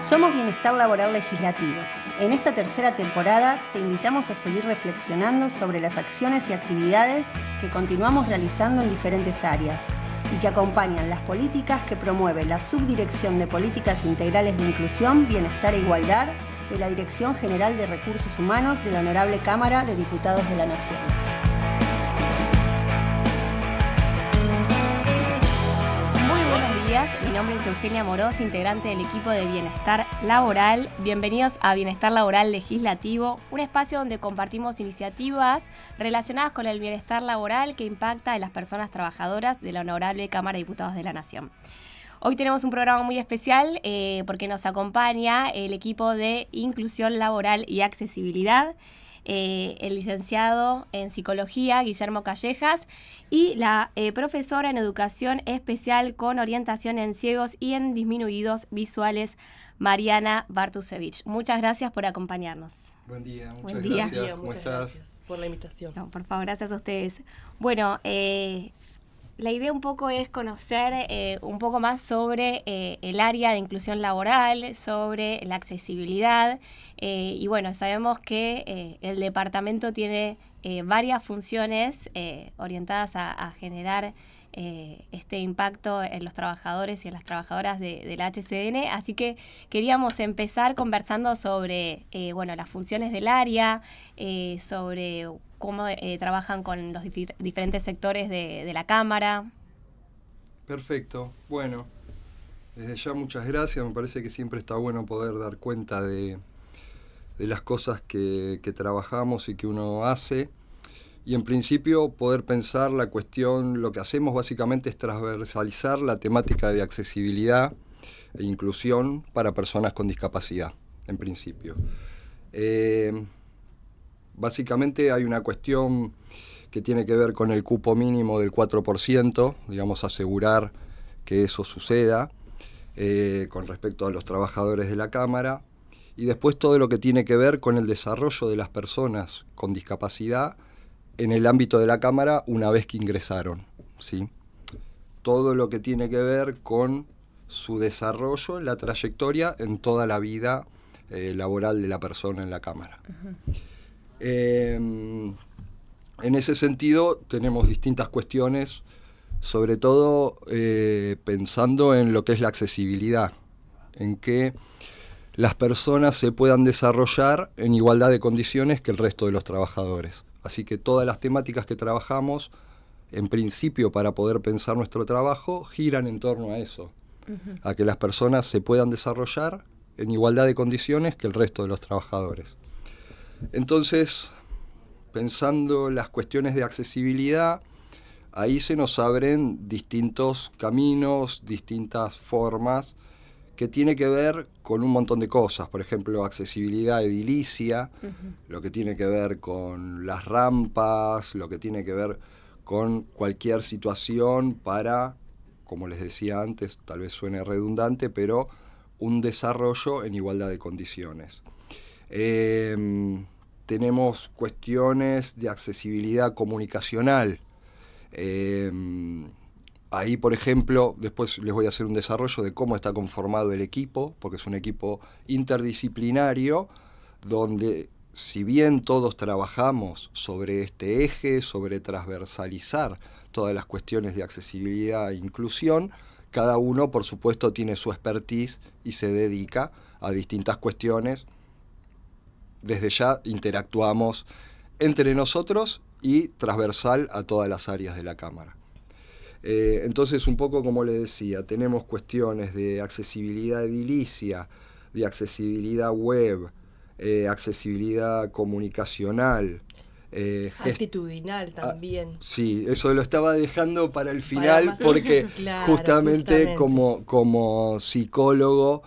Somos Bienestar Laboral Legislativo. En esta tercera temporada te invitamos a seguir reflexionando sobre las acciones y actividades que continuamos realizando en diferentes áreas y que acompañan las políticas que promueve la Subdirección de Políticas Integrales de Inclusión, Bienestar e Igualdad de la Dirección General de Recursos Humanos de la Honorable Cámara de Diputados de la Nación. Mi nombre es Eugenia Moroz, integrante del equipo de Bienestar Laboral. Bienvenidos a Bienestar Laboral Legislativo, un espacio donde compartimos iniciativas relacionadas con el bienestar laboral que impacta en las personas trabajadoras de la Honorable Cámara de Diputados de la Nación. Hoy tenemos un programa muy especial porque nos acompaña el equipo de Inclusión Laboral y Accesibilidad, el licenciado en Psicología, Guillermo Callejas, y la profesora en Educación Especial con orientación en ciegos y en disminuidos visuales, Mariana Bartusevich. Muchas gracias por acompañarnos. Buen día, muchas Buen día. gracias. ¿Cómo Muchas estás? gracias por la invitación. No, por favor, gracias a ustedes. Bueno, la idea un poco es conocer un poco más sobre el área de inclusión laboral, sobre la accesibilidad. Y bueno, sabemos que el departamento tiene varias funciones orientadas a generar este impacto en los trabajadores y en las trabajadoras de la HCDN. Así que queríamos empezar conversando sobre las funciones del área, sobre cómo trabajan con los diferentes sectores de la Cámara. Perfecto. Bueno, desde ya muchas gracias. Me parece que siempre está bueno poder dar cuenta de las cosas que trabajamos y que uno hace. Y en principio poder pensar la cuestión, lo que hacemos básicamente es transversalizar la temática de accesibilidad e inclusión para personas con discapacidad, en principio. Básicamente hay una cuestión que tiene que ver con el cupo mínimo del 4%, digamos, asegurar que eso suceda con respecto a los trabajadores de la Cámara, y después todo lo que tiene que ver con el desarrollo de las personas con discapacidad en el ámbito de la Cámara una vez que ingresaron, ¿sí? Todo lo que tiene que ver con su desarrollo, la trayectoria en toda la vida laboral de la persona en la Cámara. Uh-huh. En ese sentido tenemos distintas cuestiones, sobre todo pensando en lo que es la accesibilidad, en que las personas se puedan desarrollar en igualdad de condiciones que el resto de los trabajadores. Así que todas las temáticas que trabajamos, en principio para poder pensar nuestro trabajo, giran en torno a eso, uh-huh. A que las personas se puedan desarrollar en igualdad de condiciones que el resto de los trabajadores. Entonces, pensando las cuestiones de accesibilidad, ahí se nos abren distintos caminos, distintas formas, que tiene que ver con un montón de cosas. Por ejemplo, accesibilidad edilicia, uh-huh. Lo que tiene que ver con las rampas, lo que tiene que ver con cualquier situación para, como les decía antes, tal vez suene redundante, pero un desarrollo en igualdad de condiciones. Tenemos cuestiones de accesibilidad comunicacional. Ahí, por ejemplo, después les voy a hacer un desarrollo de cómo está conformado el equipo, porque es un equipo interdisciplinario, donde si bien todos trabajamos sobre este eje, sobre transversalizar todas las cuestiones de accesibilidad e inclusión, cada uno, por supuesto, tiene su expertise y se dedica a distintas cuestiones. Desde ya interactuamos entre nosotros y transversal a todas las áreas de la Cámara. Entonces, un poco como le decía, tenemos cuestiones de accesibilidad edilicia, de accesibilidad web, accesibilidad comunicacional. Actitudinal también. Sí, eso lo estaba dejando para el final porque claro, justamente como psicólogo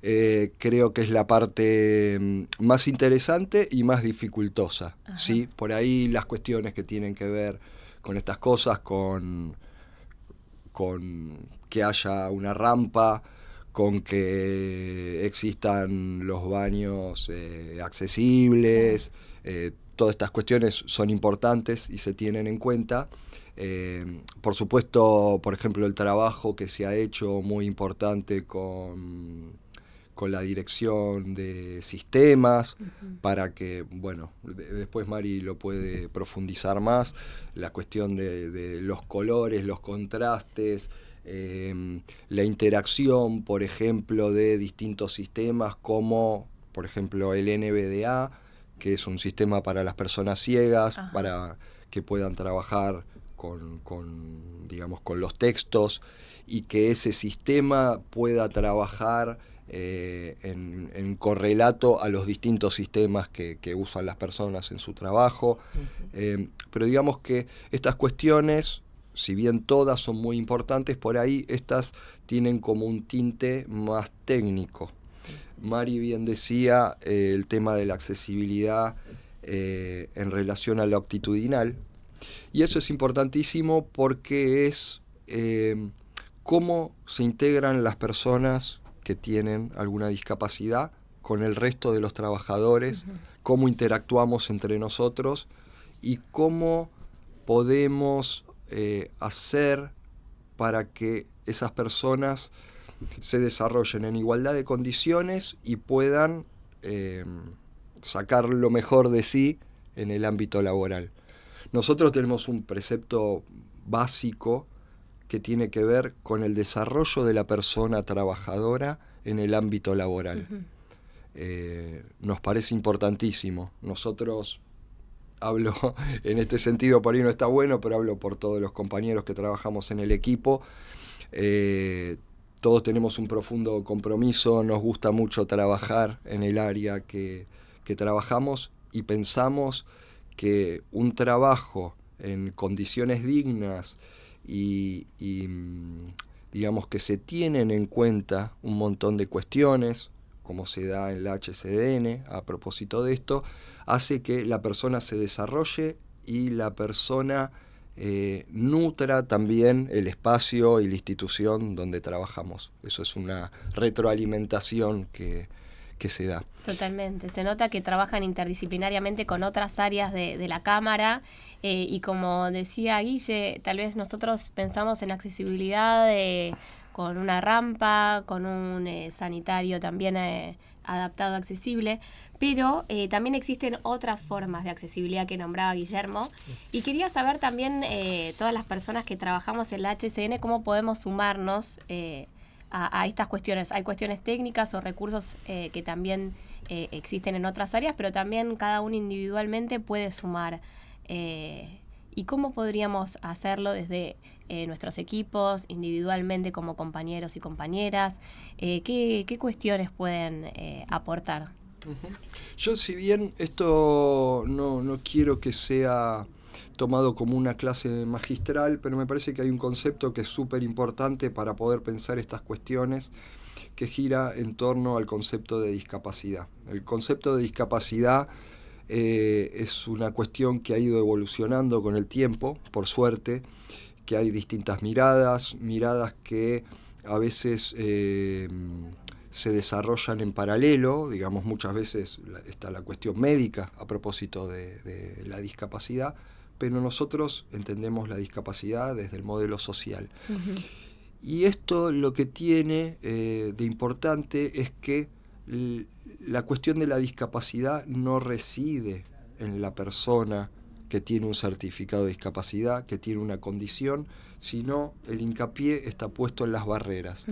creo que es la parte más interesante y más dificultosa. ¿Sí? Por ahí las cuestiones que tienen que ver con estas cosas, con que haya una rampa, con que existan los baños accesibles, todas estas cuestiones son importantes y se tienen en cuenta. Por supuesto, por ejemplo, el trabajo que se ha hecho muy importante con con la dirección de sistemas, para que, bueno, después Mari lo puede profundizar más, la cuestión de los colores, los contrastes, la interacción, por ejemplo, de distintos sistemas como, por ejemplo, el NVDA, que es un sistema para las personas ciegas, Ajá. para que puedan trabajar digamos, con los textos, y que ese sistema pueda trabajar en correlato a los distintos sistemas que usan las personas en su trabajo. Pero digamos que estas cuestiones, si bien todas son muy importantes, por ahí estas tienen como un tinte más técnico. Mari bien decía el tema de la accesibilidad en relación a lo actitudinal, y eso es importantísimo porque es cómo se integran las personas que tienen alguna discapacidad con el resto de los trabajadores, cómo interactuamos entre nosotros y cómo podemos hacer para que esas personas se desarrollen en igualdad de condiciones y puedan sacar lo mejor de sí en el ámbito laboral. Nosotros tenemos un precepto básico que tiene que ver con el desarrollo de la persona trabajadora en el ámbito laboral. Nos parece importantísimo. Nosotros, hablo en este sentido, por ahí no está bueno, pero hablo por todos los compañeros que trabajamos en el equipo. Todos tenemos un profundo compromiso, nos gusta mucho trabajar en el área que trabajamos, y pensamos que un trabajo en condiciones dignas y digamos que se tienen en cuenta un montón de cuestiones, como se da en la HCDN a propósito de esto, hace que la persona se desarrolle y la persona nutra también el espacio y la institución donde trabajamos. Eso es una retroalimentación que se da. Totalmente. Se nota que trabajan interdisciplinariamente con otras áreas de la Cámara, y como decía Guille, tal vez nosotros pensamos en accesibilidad con una rampa, con un sanitario también adaptado, accesible, pero también existen otras formas de accesibilidad que nombraba Guillermo, y quería saber también, todas las personas que trabajamos en la HCN, cómo podemos sumarnos a estas cuestiones. Hay cuestiones técnicas o recursos que también existen en otras áreas, pero también cada uno individualmente puede sumar. ¿Y cómo podríamos hacerlo desde nuestros equipos, individualmente como compañeros y compañeras? ¿Qué cuestiones pueden aportar? Yo, si bien esto no quiero que sea tomado como una clase magistral, pero me parece que hay un concepto que es súper importante para poder pensar estas cuestiones, que gira en torno al concepto de discapacidad. El concepto de discapacidad es una cuestión que ha ido evolucionando con el tiempo, por suerte, que hay distintas miradas que a veces se desarrollan en paralelo, digamos, muchas veces está la cuestión médica a propósito de la discapacidad, pero nosotros entendemos la discapacidad desde el modelo social. Y esto lo que tiene de importante es que la cuestión de la discapacidad no reside en la persona que tiene un certificado de discapacidad, que tiene una condición, sino el hincapié está puesto en las barreras.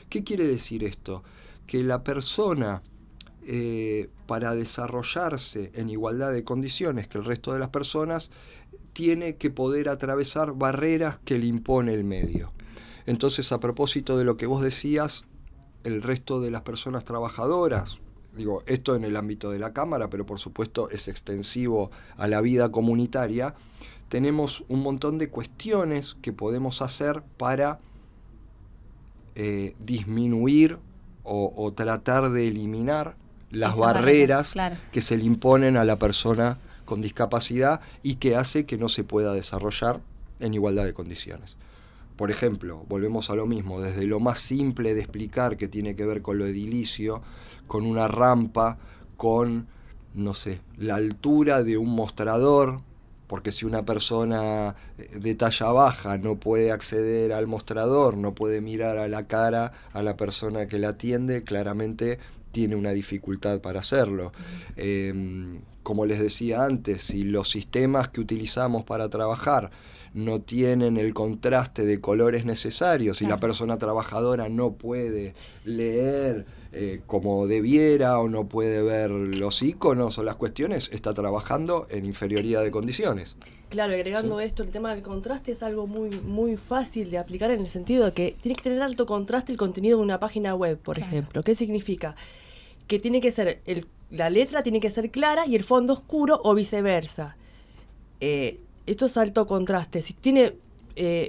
¿Qué quiere decir esto? Que la persona, para desarrollarse en igualdad de condiciones que el resto de las personas, tiene que poder atravesar barreras que le impone el medio. Entonces, a propósito de lo que vos decías, el resto de las personas trabajadoras, digo, esto en el ámbito de la Cámara, pero por supuesto es extensivo a la vida comunitaria, tenemos un montón de cuestiones que podemos hacer para disminuir o tratar de eliminar las barreras, claro, que se le imponen a la persona con discapacidad y que hace que no se pueda desarrollar en igualdad de condiciones. Por ejemplo, volvemos a lo mismo, desde lo más simple de explicar, que tiene que ver con lo edilicio, con una rampa, con, no sé, la altura de un mostrador porque si una persona de talla baja no puede acceder al mostrador, no puede mirar a la cara a la persona que la atiende, claramente tiene una dificultad para hacerlo. Como les decía antes, si los sistemas que utilizamos para trabajar no tienen el contraste de colores necesarios, si la persona trabajadora no puede leer como debiera o no puede ver los iconos o las cuestiones, está trabajando en inferioridad de condiciones. Claro, agregando esto, el tema del contraste es algo muy fácil de aplicar en el sentido de que tiene que tener alto contraste el contenido de una página web, por ejemplo. ¿Qué significa? Que tiene que ser, la letra tiene que ser clara y el fondo oscuro o viceversa. Esto es alto contraste. Si tiene,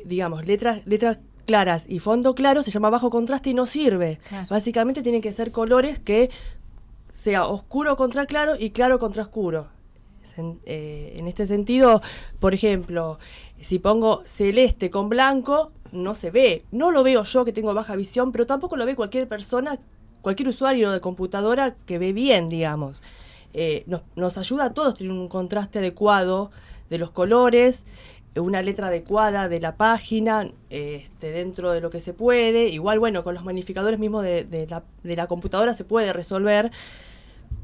digamos, letras claras y fondo claro, se llama bajo contraste y no sirve. Claro. Básicamente tienen que ser colores que sea oscuro contra claro y claro contra oscuro. En este sentido, por ejemplo, si pongo celeste con blanco, no se ve. No lo veo yo que tengo baja visión, pero tampoco lo ve cualquier persona, cualquier usuario de computadora que ve bien, digamos. Nos ayuda a todos tener un contraste adecuado de los colores, una letra adecuada de la página, dentro de lo que se puede. Igual, bueno, con los magnificadores mismos de la computadora se puede resolver,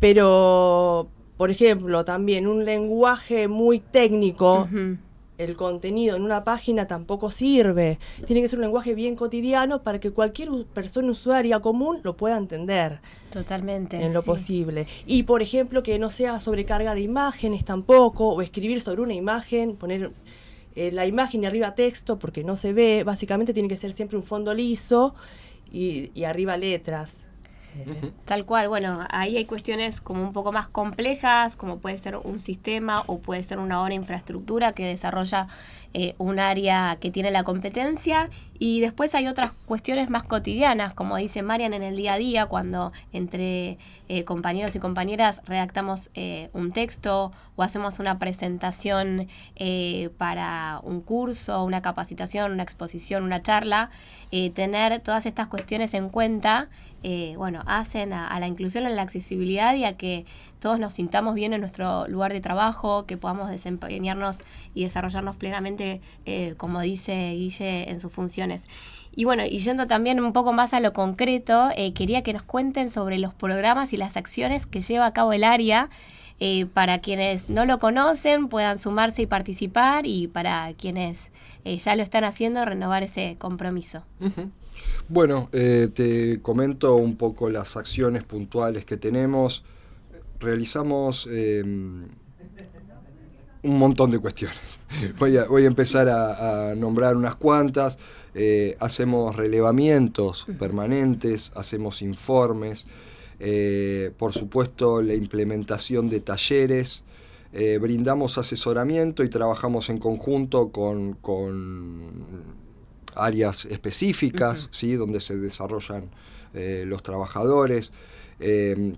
pero, por ejemplo, también un lenguaje muy técnico, el contenido en una página tampoco sirve. Tiene que ser un lenguaje bien cotidiano para que cualquier persona usuaria común lo pueda entender. Totalmente. En lo posible. Y, por ejemplo, que no sea sobrecarga de imágenes tampoco, o escribir sobre una imagen, poner la imagen y arriba texto porque no se ve. Básicamente tiene que ser siempre un fondo liso y arriba letras. Tal cual, bueno, ahí hay cuestiones como un poco más complejas, como puede ser un sistema o puede ser una obra de infraestructura que desarrolla un área que tiene la competencia, y después hay otras cuestiones más cotidianas, como dice Marian, en el día a día, cuando entre compañeros y compañeras redactamos un texto o hacemos una presentación para un curso, una capacitación, una exposición, una charla, tener todas estas cuestiones en cuenta hacen a la inclusión, a la accesibilidad y a que todos nos sintamos bien en nuestro lugar de trabajo, que podamos desempeñarnos y desarrollarnos plenamente, como dice Guille, en sus funciones. Y bueno, y yendo también un poco más a lo concreto, quería que nos cuenten sobre los programas y las acciones que lleva a cabo el área, para quienes no lo conocen puedan sumarse y participar, y para quienes ya lo están haciendo, renovar ese compromiso. Bueno, te comento un poco las acciones puntuales que tenemos. Realizamos un montón de cuestiones. Voy a empezar a nombrar unas cuantas. Hacemos relevamientos permanentes, hacemos informes, por supuesto la implementación de talleres, brindamos asesoramiento y trabajamos en conjunto con áreas específicas, ¿sí? Donde se desarrollan los trabajadores,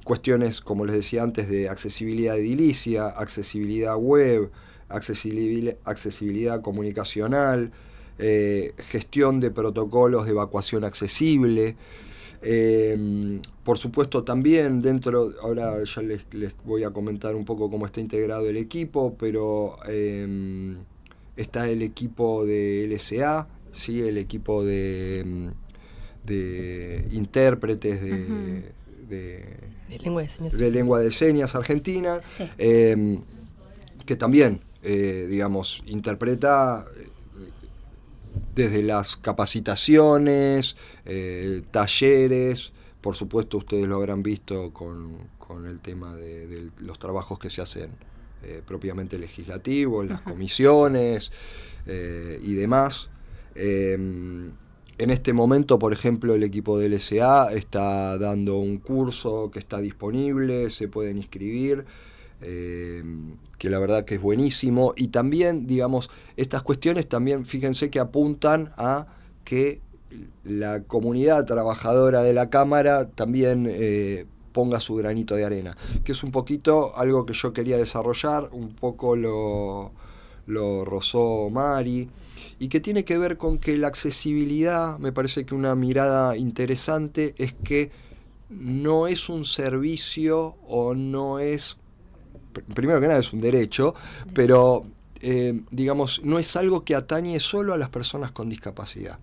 cuestiones, como les decía antes, de accesibilidad edilicia, accesibilidad web, accesibilidad comunicacional, gestión de protocolos de evacuación accesible. Por supuesto también ahora ya les voy a comentar un poco cómo está integrado el equipo, pero está el equipo de LSA, ¿sí? El equipo de intérpretes de lengua de señas argentina, sí. Que también, interpreta desde las capacitaciones, talleres. Por supuesto ustedes lo habrán visto con el tema de los trabajos que se hacen propiamente legislativos, las comisiones y demás. En este momento, por ejemplo, el equipo del LSA está dando un curso que está disponible, se pueden inscribir, que la verdad que es buenísimo. Y también, estas cuestiones también, fíjense que apuntan a que la comunidad trabajadora de la Cámara también ponga su granito de arena, que es un poquito algo que yo quería desarrollar, un poco lo rozó Mari, y que tiene que ver con que la accesibilidad, me parece que una mirada interesante es que no es un servicio o no es, primero que nada es un derecho, pero digamos, no es algo que atañe solo a las personas con discapacidad.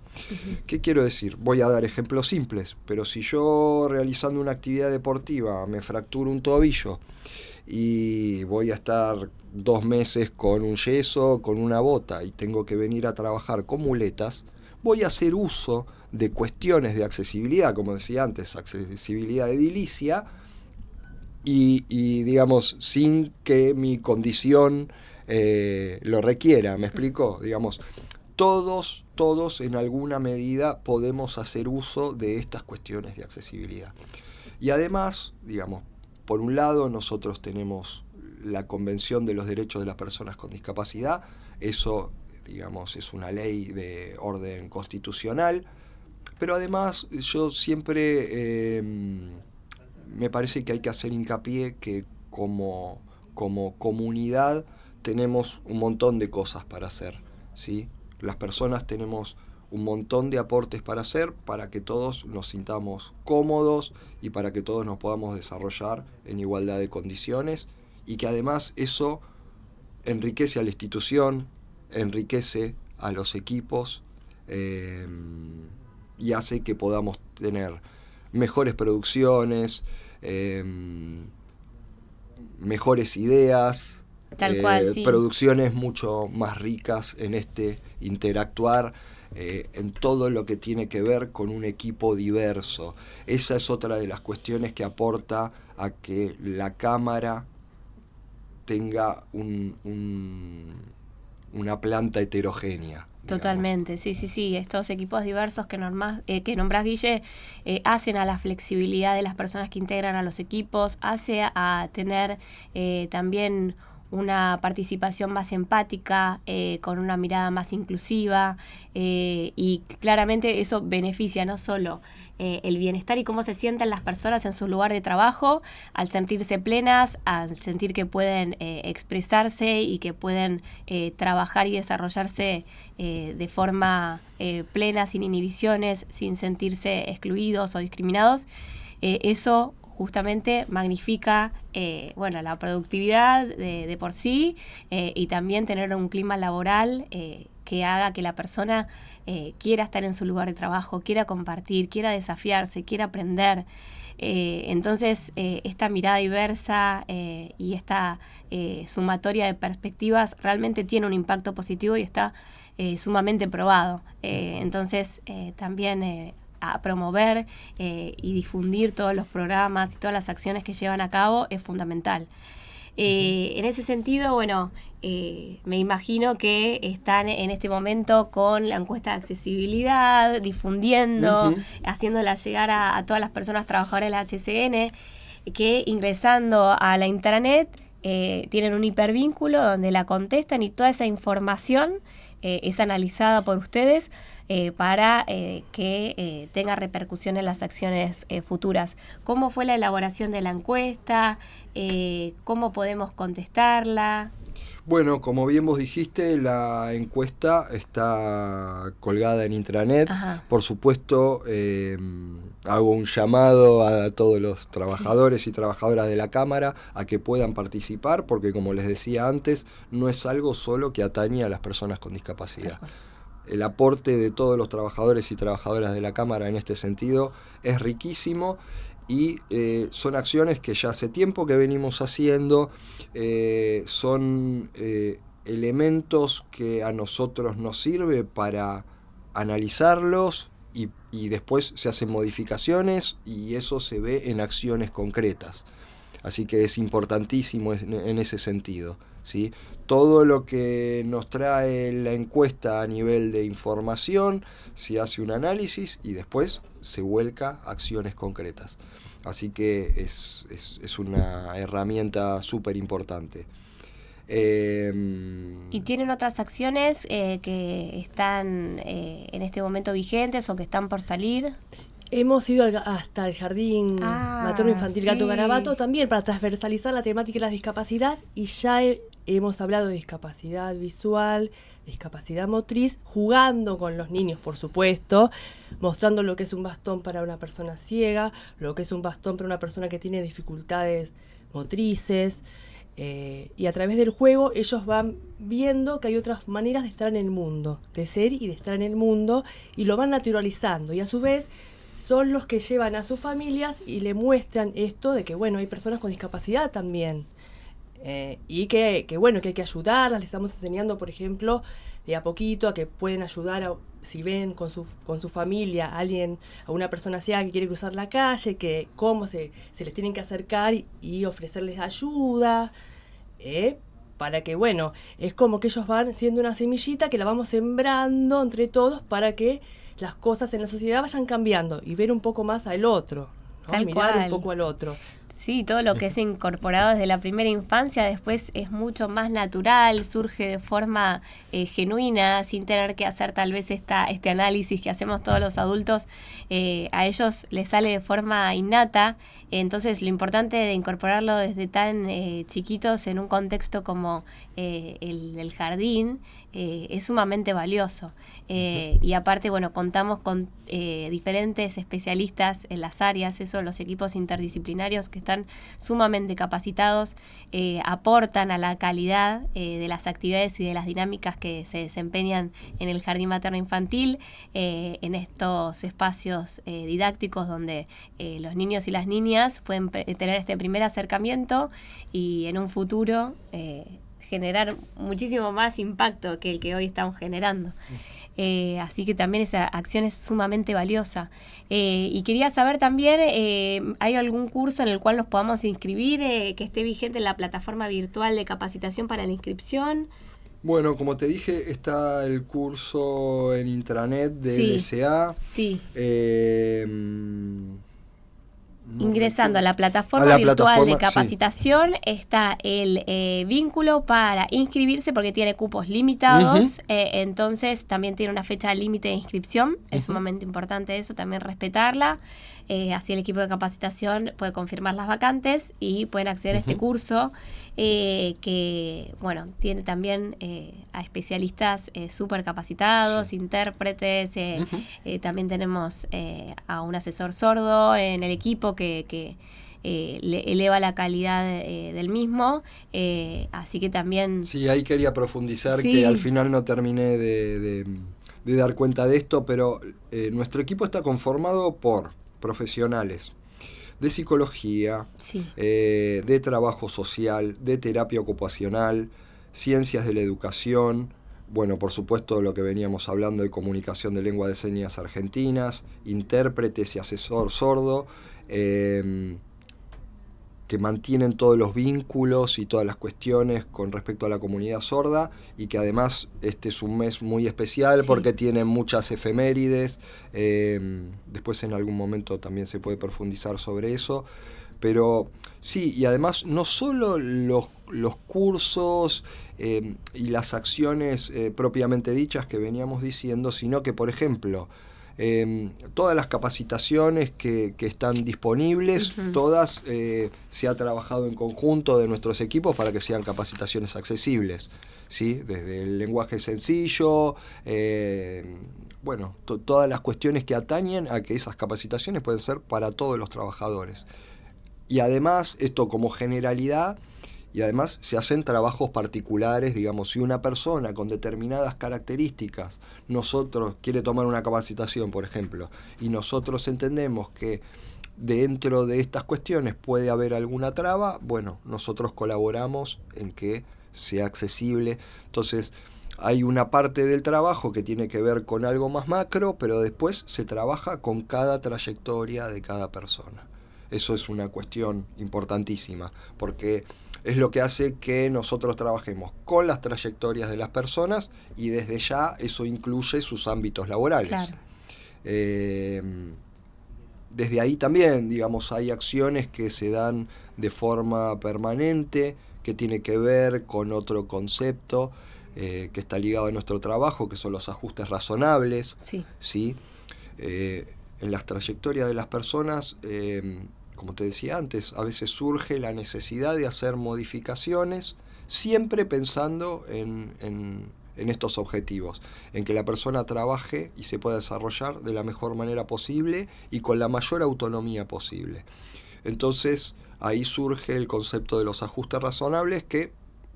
¿Qué quiero decir? Voy a dar ejemplos simples, pero si yo realizando una actividad deportiva me fracturo un tobillo y voy a estar 2 meses con un yeso, con una bota y tengo que venir a trabajar con muletas, voy a hacer uso de cuestiones de accesibilidad, como decía antes, accesibilidad edilicia, y digamos, sin que mi condición lo requiera, ¿me explico? Digamos, todos en alguna medida podemos hacer uso de estas cuestiones de accesibilidad. Y además, digamos, por un lado nosotros tenemos la Convención de los Derechos de las Personas con Discapacidad, eso, digamos, es una ley de orden constitucional, pero además yo siempre me parece que hay que hacer hincapié que como comunidad tenemos un montón de cosas para hacer, ¿sí? Las personas tenemos un montón de aportes para hacer para que todos nos sintamos cómodos y para que todos nos podamos desarrollar en igualdad de condiciones, y que además eso enriquece a la institución, enriquece a los equipos y hace que podamos tener mejores producciones, mejores ideas, Tal cual, sí. producciones mucho más ricas en este interactuar, en todo lo que tiene que ver con un equipo diverso. Esa es otra de las cuestiones que aporta a que la Cámara tenga una planta heterogénea. Totalmente, sí. Estos equipos diversos que nombrás, Guille, hacen a la flexibilidad de las personas que integran a los equipos, hace a tener también una participación más empática, con una mirada más inclusiva, y claramente eso beneficia no solo el bienestar y cómo se sienten las personas en su lugar de trabajo, al sentirse plenas, al sentir que pueden expresarse y que pueden trabajar y desarrollarse de forma plena, sin inhibiciones, sin sentirse excluidos o discriminados. Eso justamente magnifica la productividad de por sí, y también tener un clima laboral que haga que la persona quiera estar en su lugar de trabajo, quiera compartir, quiera desafiarse, quiera aprender. Entonces, esta mirada diversa y esta sumatoria de perspectivas realmente tiene un impacto positivo y está sumamente probado. Entonces, también a promover y difundir todos los programas y todas las acciones que llevan a cabo es fundamental. En ese sentido, me imagino que están en este momento con la encuesta de accesibilidad, difundiendo, haciéndola llegar a todas las personas trabajadoras de la HCN, que ingresando a la intranet tienen un hipervínculo donde la contestan y toda esa información es analizada por ustedes para que tenga repercusión en las acciones futuras. ¿Cómo fue la elaboración de la encuesta? ¿Cómo podemos contestarla? Bueno, como bien vos dijiste, la encuesta está colgada en intranet. Ajá. Por supuesto, hago un llamado a todos los trabajadores y trabajadoras de la Cámara a que puedan participar, porque como les decía antes, no es algo solo que atañe a las personas con discapacidad. El aporte de todos los trabajadores y trabajadoras de la Cámara en este sentido es riquísimo, y son acciones que ya hace tiempo que venimos haciendo, son elementos que a nosotros nos sirve para analizarlos y después se hacen modificaciones y eso se ve en acciones concretas. Así que es importantísimo en ese sentido, ¿sí? Todo lo que nos trae la encuesta a nivel de información, se hace un análisis y después se vuelca a acciones concretas. Así que es una herramienta súper importante. ¿Y tienen otras acciones que están en este momento vigentes o que están por salir? Hemos ido hasta el jardín materno infantil Gato Garabato también para transversalizar la temática de la discapacidad, y ya hemos hablado de discapacidad visual, discapacidad motriz, jugando con los niños, por supuesto, mostrando lo que es un bastón para una persona ciega, lo que es un bastón para una persona que tiene dificultades motrices. Y a través del juego ellos van viendo que hay otras maneras de estar en el mundo, de ser y de estar en el mundo, y lo van naturalizando. Y a su vez son los que llevan a sus familias y le muestran esto de que, bueno, hay personas con discapacidad también. Y que bueno, que hay que ayudarlas. Les estamos enseñando, por ejemplo, de a poquito a que pueden ayudar si ven con su familia a una persona ciega que quiere cruzar la calle, que cómo se les tienen que acercar y ofrecerles ayuda, para que, bueno, es como que ellos van siendo una semillita que la vamos sembrando entre todos para que las cosas en la sociedad vayan cambiando y ver un poco más al otro, ¿no? Tal Mirar cual. un poco al otro. Sí, todo lo que es incorporado desde la primera infancia después es mucho más natural, surge de forma genuina, sin tener que hacer tal vez este análisis que hacemos todos los adultos. A ellos les sale de forma innata. Entonces lo importante de incorporarlo desde tan chiquitos en un contexto como el jardín es sumamente valioso. Y aparte, bueno, contamos con diferentes especialistas en las áreas, los equipos interdisciplinarios que están sumamente capacitados, aportan a la calidad de las actividades y de las dinámicas que se desempeñan en el jardín materno infantil, en estos espacios didácticos donde los niños y las niñas pueden tener este primer acercamiento y en un futuro generar muchísimo más impacto que el que hoy estamos generando. Así que también esa acción es sumamente valiosa. Y quería saber también, ¿hay algún curso en el cual nos podamos inscribir, que esté vigente en la plataforma virtual de capacitación para la inscripción? Bueno, como te dije, está el curso en intranet de Sí, LSA. sí. No Ingresando a la recuerdo. plataforma virtual plataforma, de capacitación está el vínculo para inscribirse porque tiene cupos limitados, entonces también tiene una fecha límite de inscripción, es sumamente importante eso, también respetarla, así el equipo de capacitación puede confirmar las vacantes y pueden acceder a este curso que, bueno, tiene también a especialistas súper capacitados, intérpretes, también tenemos a un asesor sordo en el equipo que le eleva la calidad del mismo, así que también... Sí, ahí quería profundizar, Sí. que al final no terminé de dar cuenta de esto, pero nuestro equipo está conformado por profesionales de psicología, Sí. De trabajo social, de terapia ocupacional, ciencias de la educación, bueno, por supuesto lo que veníamos hablando de comunicación de lengua de señas argentinas, intérpretes y asesor sordo, que mantienen todos los vínculos y todas las cuestiones con respecto a la comunidad sorda, y que además este es un mes muy especial porque tienen muchas efemérides, después en algún momento también se puede profundizar sobre eso, pero sí, y además no solo los cursos y las acciones propiamente dichas que veníamos diciendo, sino que, por ejemplo, todas las capacitaciones que están disponibles, todas se ha trabajado en conjunto de nuestros equipos para que sean capacitaciones accesibles, ¿sí? Desde el lenguaje sencillo, bueno, todas las cuestiones que atañen a que esas capacitaciones pueden ser para todos los trabajadores. Y además, esto como generalidad, y además se hacen trabajos particulares, digamos, si una persona con determinadas características quiere tomar una capacitación, por ejemplo, y nosotros entendemos que dentro de estas cuestiones puede haber alguna traba, bueno, nosotros colaboramos en que sea accesible. Entonces, hay una parte del trabajo que tiene que ver con algo más macro, pero después se trabaja con cada trayectoria de cada persona. Eso es una cuestión importantísima, porque es lo que hace que nosotros trabajemos con las trayectorias de las personas y desde ya eso incluye sus ámbitos laborales. Claro. Desde ahí también, digamos, hay acciones que se dan de forma permanente, que tiene que ver con otro concepto que está ligado a nuestro trabajo, que son los ajustes razonables. Sí. ¿Sí? En las trayectorias de las personas, como te decía antes, a veces surge la necesidad de hacer modificaciones, siempre pensando en estos objetivos, en que la persona trabaje y se pueda desarrollar de la mejor manera posible y con la mayor autonomía posible. Entonces, ahí surge el concepto de los ajustes razonables que,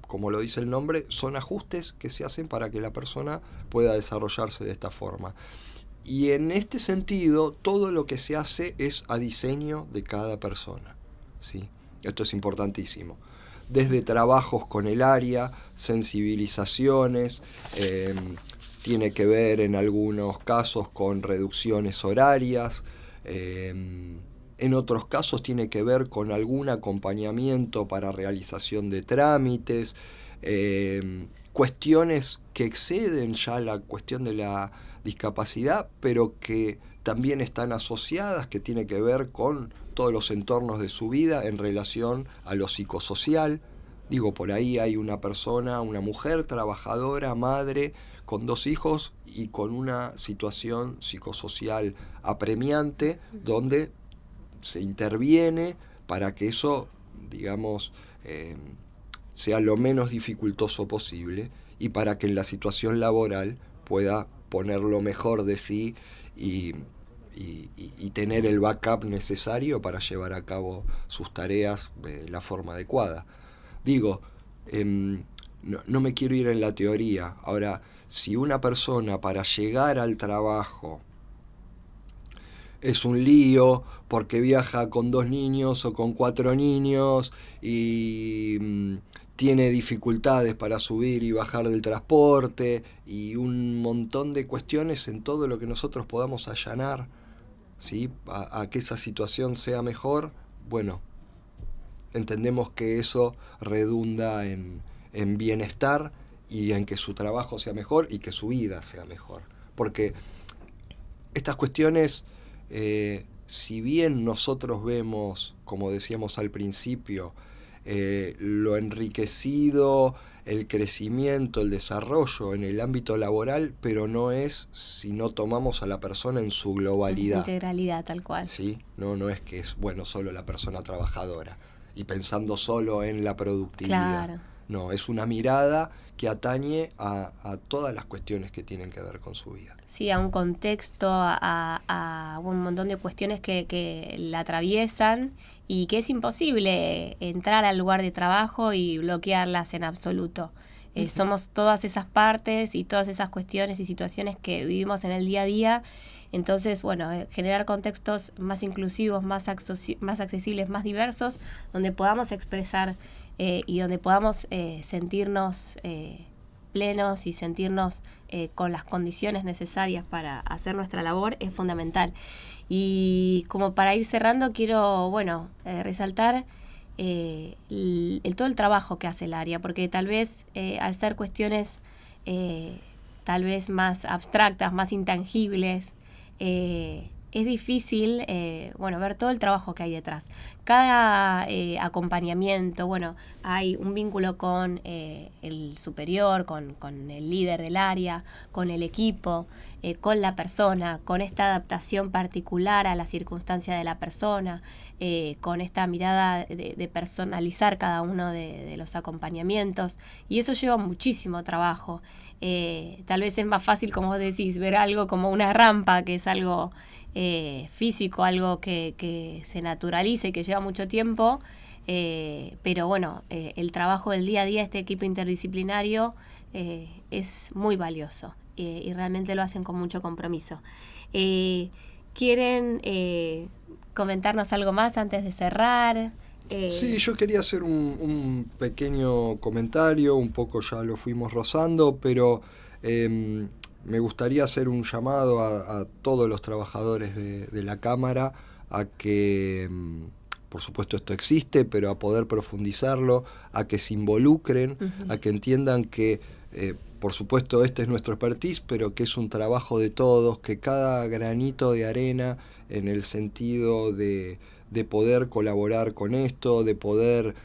como lo dice el nombre, son ajustes que se hacen para que la persona pueda desarrollarse de esta forma. Y en este sentido, todo lo que se hace es a diseño de cada persona, ¿sí? Esto es importantísimo. Desde trabajos con el área, sensibilizaciones, tiene que ver en algunos casos con reducciones horarias, en otros casos tiene que ver con algún acompañamiento para realización de trámites, cuestiones que exceden ya la cuestión de la discapacidad, pero que también están asociadas, que tiene que ver con todos los entornos de su vida en relación a lo psicosocial. Digo, por ahí hay una persona, una mujer trabajadora, madre, con 2 hijos y con una situación psicosocial apremiante, donde se interviene para que eso, digamos, sea lo menos dificultoso posible y para que en la situación laboral pueda poner lo mejor de sí y tener el backup necesario para llevar a cabo sus tareas de la forma adecuada. Digo, no me quiero ir en la teoría. Ahora, si una persona para llegar al trabajo es un lío porque viaja con 2 niños o con 4 niños y tiene dificultades para subir y bajar del transporte y un montón de cuestiones en todo lo que nosotros podamos allanar, ¿sí? a que esa situación sea mejor, bueno, entendemos que eso redunda en bienestar y en que su trabajo sea mejor y que su vida sea mejor. Porque estas cuestiones, si bien nosotros vemos, como decíamos al principio, lo enriquecido, el crecimiento, el desarrollo en el ámbito laboral, pero no es si no tomamos a la persona en su globalidad. Integralidad, tal cual. ¿Sí? No es que es solo la persona trabajadora y pensando solo en la productividad. Claro. No, es una mirada que atañe a todas las cuestiones que tienen que ver con su vida. Sí, a un contexto, a un montón de cuestiones que la atraviesan y que es imposible entrar al lugar de trabajo y bloquearlas en absoluto. Somos todas esas partes y todas esas cuestiones y situaciones que vivimos en el día a día. Entonces, bueno, generar contextos más inclusivos, más accesibles, más diversos, donde podamos expresar y donde podamos sentirnos plenos y sentirnos con las condiciones necesarias para hacer nuestra labor es fundamental. Y como para ir cerrando, quiero, resaltar todo el trabajo que hace el área, porque tal vez al ser cuestiones tal vez más abstractas, más intangibles, es difícil ver todo el trabajo que hay detrás. Cada acompañamiento, hay un vínculo con el superior, con el líder del área, con el equipo, con la persona, con esta adaptación particular a la circunstancia de la persona, con esta mirada de personalizar cada uno de los acompañamientos, y eso lleva muchísimo trabajo. Tal vez es más fácil, como vos decís, ver algo como una rampa, que es algo físico, algo que se naturaliza y que lleva mucho tiempo, pero el trabajo del día a día, este equipo interdisciplinario, es muy valioso y realmente lo hacen con mucho compromiso. ¿Quieren comentarnos algo más antes de cerrar? Sí, yo quería hacer un pequeño comentario, un poco ya lo fuimos rozando, pero me gustaría hacer un llamado a todos los trabajadores de la Cámara a que, por supuesto esto existe, pero a poder profundizarlo, a que se involucren, a que entiendan que, por supuesto, este es nuestro expertise, pero que es un trabajo de todos, que cada granito de arena en el sentido de poder colaborar con esto, de poder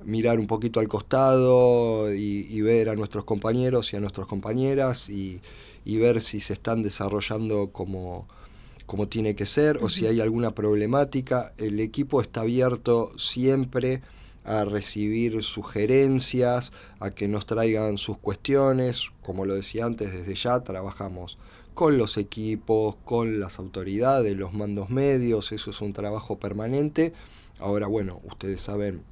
mirar un poquito al costado y ver a nuestros compañeros y a nuestras compañeras y ver si se están desarrollando como tiene que ser o si hay alguna problemática. El equipo está abierto siempre a recibir sugerencias, a que nos traigan sus cuestiones. Como lo decía antes, desde ya trabajamos con los equipos, con las autoridades, los mandos medios. Eso es un trabajo permanente. Ahora, bueno, ustedes saben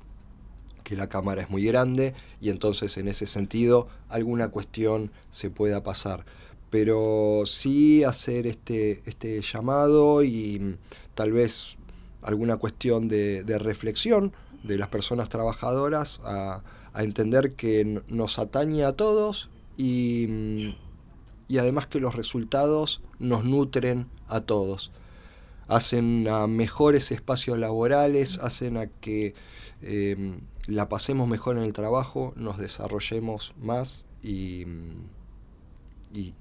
que la cámara es muy grande y entonces en ese sentido alguna cuestión se pueda pasar. Pero sí hacer este llamado y tal vez alguna cuestión de reflexión de las personas trabajadoras a entender que nos atañe a todos y además que los resultados nos nutren a todos. Hacen a mejores espacios laborales, hacen a que la pasemos mejor en el trabajo, nos desarrollemos más y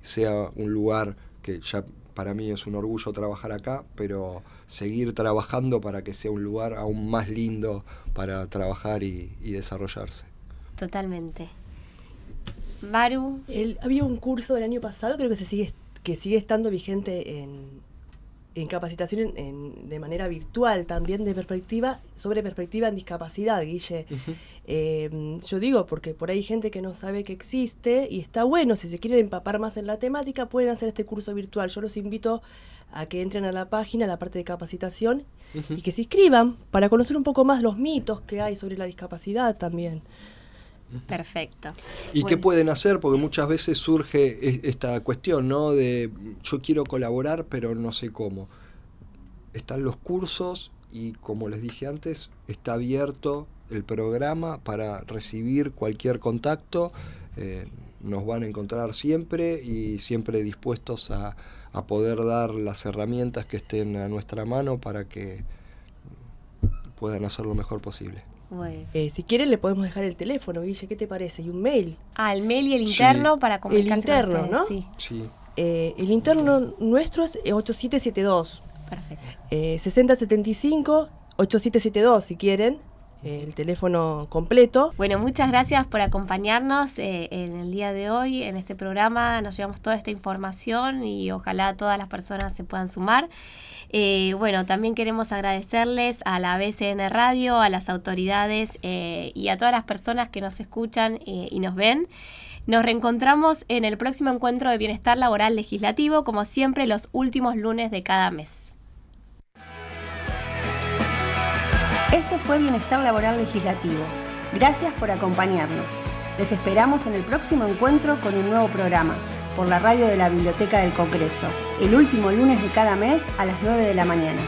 sea un lugar que ya para mí es un orgullo trabajar acá, pero seguir trabajando para que sea un lugar aún más lindo para trabajar y desarrollarse. Totalmente. Maru. Había un curso del año pasado, creo que sigue estando vigente en capacitación de manera virtual también sobre perspectiva en discapacidad, Guille. Yo digo porque por ahí hay gente que no sabe que existe y está bueno, si se quieren empapar más en la temática, pueden hacer este curso virtual. Yo los invito a que entren a la página, a la parte de capacitación, y que se inscriban para conocer un poco más los mitos que hay sobre la discapacidad también. Perfecto. ¿Y qué pueden hacer? Porque muchas veces surge esta cuestión, ¿no? De yo quiero colaborar, pero no sé cómo. Están los cursos y, como les dije antes, está abierto el programa para recibir cualquier contacto. Nos van a encontrar siempre y siempre dispuestos a poder dar las herramientas que estén a nuestra mano para que puedan hacer lo mejor posible. Si quieren le podemos dejar el teléfono, Guille, ¿qué te parece? Y un mail. El mail y el interno, sí, para comunicarse. El interno, ¿no? Sí. El interno nuestro es 8772. Perfecto. 6075 8772, si quieren. El teléfono completo. Bueno, muchas gracias por acompañarnos en el día de hoy, en este programa. Nos llevamos toda esta información y ojalá todas las personas se puedan sumar. Bueno, también queremos agradecerles a la BCN Radio, a las autoridades y a todas las personas que nos escuchan y nos ven. Nos reencontramos en el próximo encuentro de Bienestar Laboral Legislativo, como siempre, los últimos lunes de cada mes. Esto fue Bienestar Laboral Legislativo. Gracias por acompañarnos. Les esperamos en el próximo encuentro con un nuevo programa, por la radio de la Biblioteca del Congreso, el último lunes de cada mes a las 9 de la mañana.